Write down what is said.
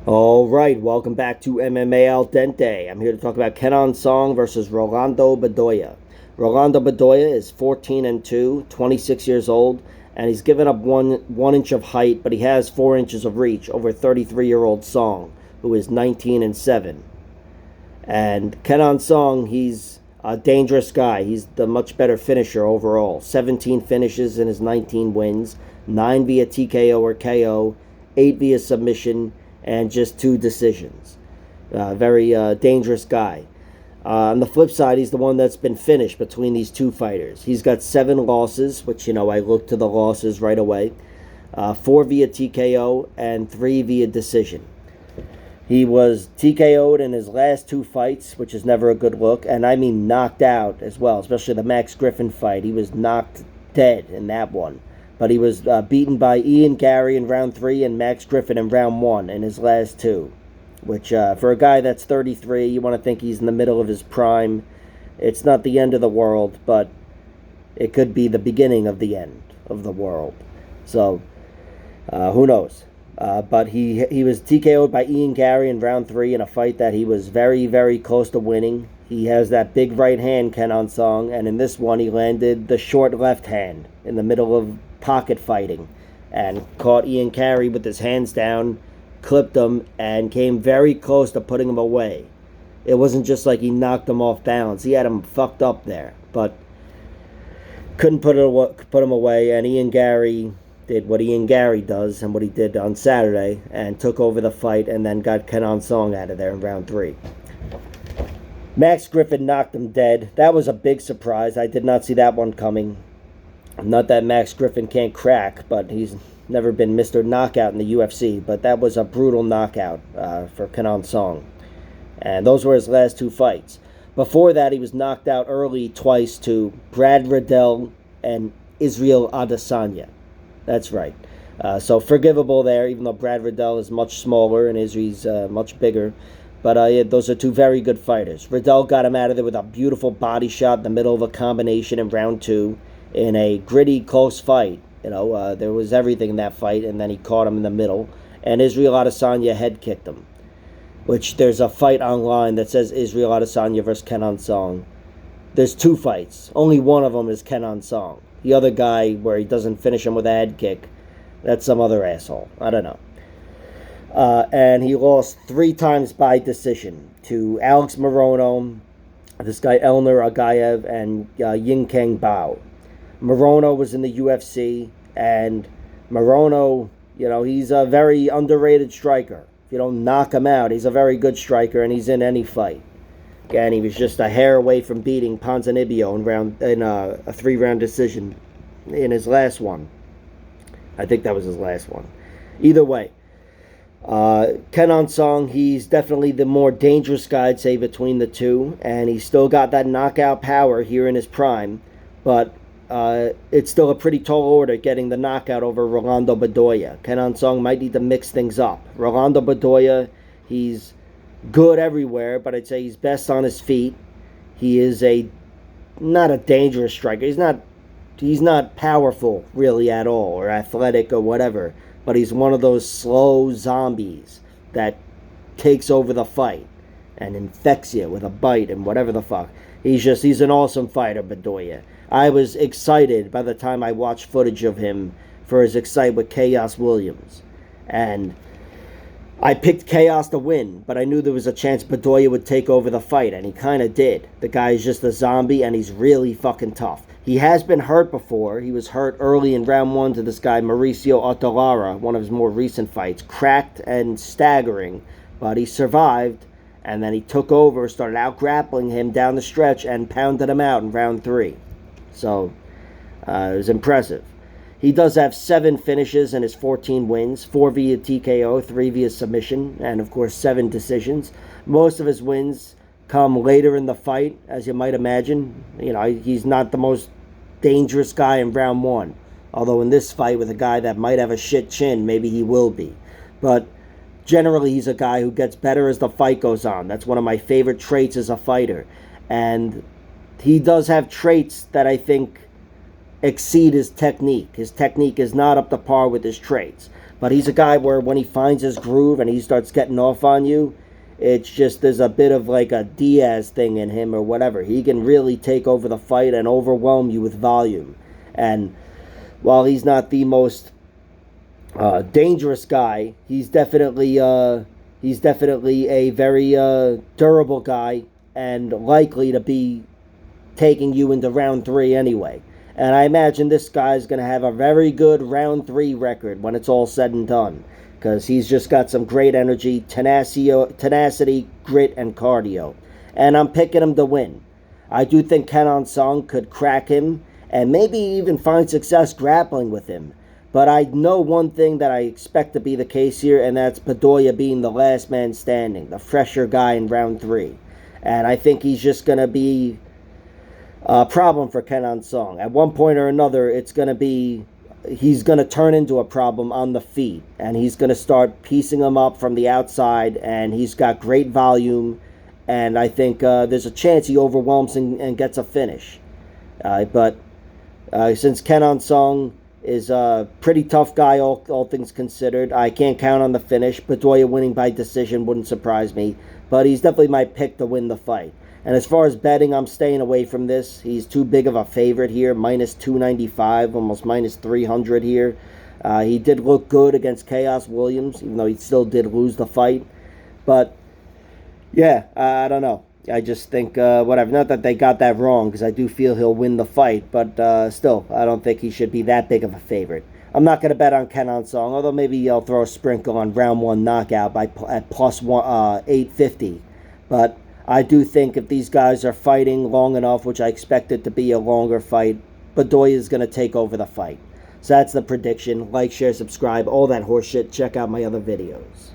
All right, welcome back to MMA Al Dente. I'm here to talk about Kenan Song versus Rolando Bedoya. Rolando Bedoya is 14 and 2, 26 years old, and he's given up one inch of height, but he has 4 inches of reach over 33-year-old Song, who is 19 and 7. And Kenan Song, he's a dangerous guy. He's the much better finisher overall. 17 finishes in his 19 wins, 9 via TKO or KO, 8 via submission, and just 2 decisions. Very dangerous guy. On the flip side, he's the one that's been finished between these two fighters. He's got 7 losses, which, I looked to the losses right away. 4 via TKO and 3 via decision. He was TKO'd in his last 2 fights, which is never a good look. And I mean knocked out as well, especially the Max Griffin fight. He was knocked dead in that one. But he was beaten by Ian Garry in round 3 and Max Griffin in round 1 in his last 2. Which, for a guy that's 33, you want to think he's in the middle of his prime. It's not the end of the world, but it could be the beginning of the end of the world. So, who knows? But he was TKO'd by Ian Garry in round 3 in a fight that he was very, very close to winning. He has that big right hand, Kenan Song, and in this one he landed the short left hand in the middle of pocket fighting and caught Ian Garry with his hands down, clipped him, and came very close to putting him away. It wasn't just like he knocked him off balance. He had him fucked up there, but couldn't put him away, and Ian Garry did what Ian Garry does and what he did on Saturday and took over the fight and then got Kenan Song out of there in round 3. Max Griffin knocked him dead. That was a big surprise. I did not see that one coming. Not that Max Griffin can't crack, but he's never been Mr. Knockout in the UFC. But that was a brutal knockout for Kenan Song. And those were his last 2 fights. Before that, he was knocked out early twice to Brad Riddell and Israel Adesanya. That's right. So forgivable there, even though Brad Riddell is much smaller and Israel's much bigger. But yeah, those are 2 very good fighters. Riddell got him out of there with a beautiful body shot in the middle of a combination in round 2 in a gritty, close fight. There was everything in that fight, and then he caught him in the middle. And Israel Adesanya head kicked him. Which there's a fight online that says Israel Adesanya versus Kenan Song. There's 2 fights. Only one of them is Kenan Song. The other guy, where he doesn't finish him with a head kick, that's some other asshole. I don't know. And he lost 3 times by decision to Alex Morono, this guy Elner Agaev, and Yingkang Bao. Morono was in the UFC, and Morono, he's a very underrated striker. If you don't knock him out, he's a very good striker, and he's in any fight. Again, he was just a hair away from beating Ponzinibbio in a 3-round decision in his last one. I think that was his last one. Either way, Kenan Song, he's definitely the more dangerous guy, I'd say, between the 2, and he's still got that knockout power here in his prime, but it's still a pretty tall order getting the knockout over Rolando Bedoya. Kenan Song might need to mix things up. Rolando Bedoya, he's good everywhere, but I'd say he's best on his feet. He is not a dangerous striker. He's not powerful really at all, or athletic or whatever, but he's one of those slow zombies that takes over the fight and infects you with a bite and whatever the fuck. He's an awesome fighter, Bedoya. I was excited by the time I watched footage of him for his excitement with Chaos Williams. And I picked Chaos to win, but I knew there was a chance Bedoya would take over the fight, and he kind of did. The guy is just a zombie, and he's really fucking tough. He has been hurt before. He was hurt early in round 1 to this guy Mauricio Otalara, one of his more recent fights. Cracked and staggering, but he survived, and then he took over, started out-grappling him down the stretch, and pounded him out in round 3. So, it was impressive. He does have 7 finishes in his 14 wins, 4 via TKO, 3 via submission, and of course 7 decisions. Most of his wins come later in the fight, as you might imagine. He's not the most dangerous guy in round 1. Although in this fight with a guy that might have a shit chin, maybe he will be. But generally he's a guy who gets better as the fight goes on. That's one of my favorite traits as a fighter. And he does have traits that I think exceed his technique. His technique is not up to par with his traits. But he's a guy where when he finds his groove and he starts getting off on you, it's just there's a bit of like a Diaz thing in him or whatever. He can really take over the fight and overwhelm you with volume. And while he's not the most dangerous guy, he's definitely a very durable guy and likely to be taking you into round 3 anyway. And I imagine this guy's going to have a very good round 3 record when it's all said and done, because he's just got some great energy, tenacity, grit, and cardio. And I'm picking him to win. I do think Kenan Song could crack him and maybe even find success grappling with him. But I know one thing that I expect to be the case here, and that's Bedoya being the last man standing, the fresher guy in round 3. And I think he's just going to be a problem for Kenan Song. At one point or another, he's going to turn into a problem on the feet, and he's going to start piecing him up from the outside, and he's got great volume, and I think there's a chance he overwhelms and gets a finish. But since Kenan Song is a pretty tough guy, all things considered, I can't count on the finish. Bedoya winning by decision wouldn't surprise me, but he's definitely my pick to win the fight. And as far as betting, I'm staying away from this. He's too big of a favorite here, minus 295, almost minus 300 here. He did look good against Chaos Williams, even though he still did lose the fight. But, yeah, I don't know. I just think, whatever. Not that they got that wrong, because I do feel he'll win the fight. But still, I don't think he should be that big of a favorite. I'm not going to bet on Kenan Song, although maybe I'll throw a sprinkle on round 1 knockout at plus 850. But I do think if these guys are fighting long enough, which I expect it to be a longer fight, Bedoya is going to take over the fight. So that's the prediction. Like, share, subscribe, all that horse shit. Check out my other videos.